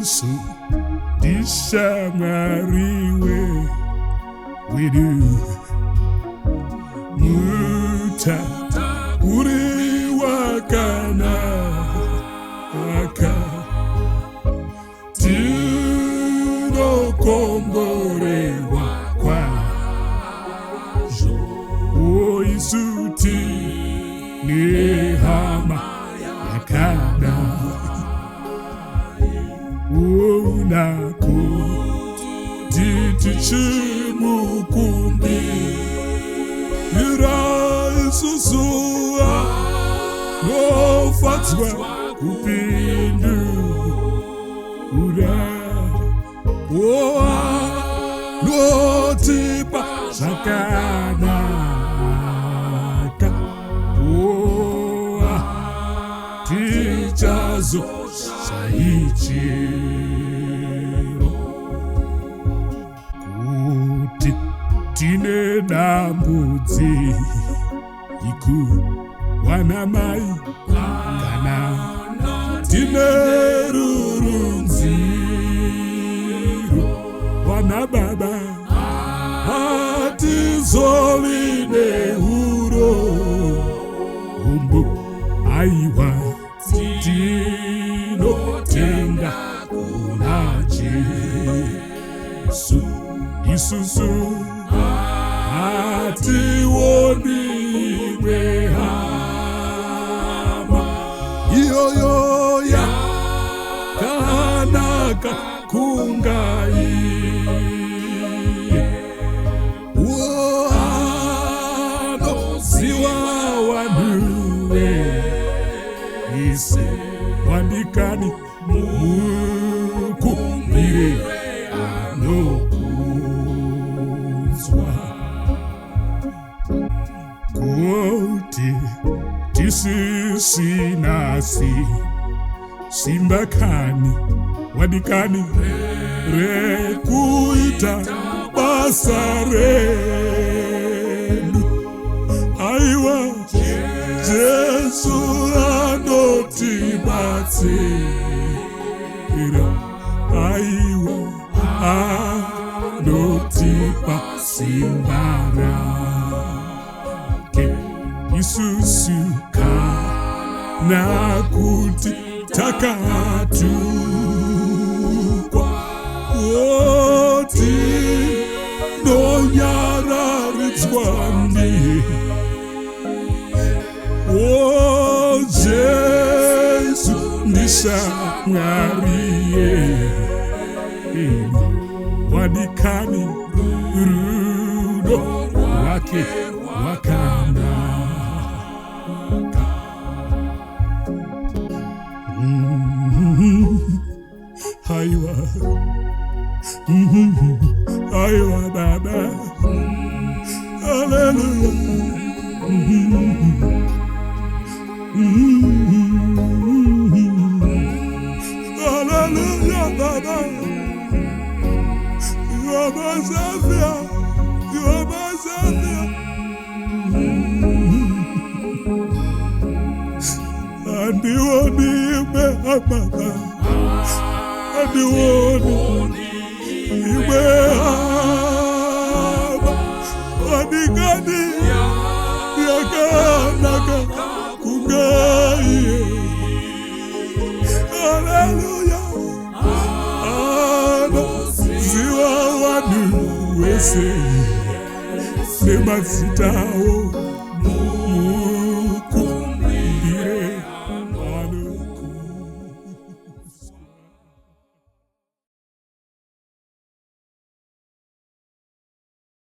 Yesu ndishamwariwe wedu muta uri wakanaka tinokomborewa kwazvo o Yesu tine hama yakanaka unako tichimukumbira isusua nofatswa kupindura notipa zvakanaka tichazo chaichiro kuti tine dambudziko wana mai kana tine rurunziro wana baba hatizovi neurombo aiwa tinotenga kuna Jesu isusu hationi imwe hama iyoyo yakanaka kungai anoziwa wanuwe ise wandikani mukumbire anokunzwa kuti tisisinasi simbakani wadikani rekuita basa redu aiwa Jesu anotibatsira aiwa anotipa simba rake isusu kana kuti takatukwa oti nonyararidzwa ndiye o Jesu ndishamwariye wadikani rudo wake wakanaka aiwa baba hallelujah hallelujah baba you are my savior you are my savior andiwoni imwe baba andiwoni imwe wadikani yakanaka kungai hallelujah anoziwa wanu wese nemazitawo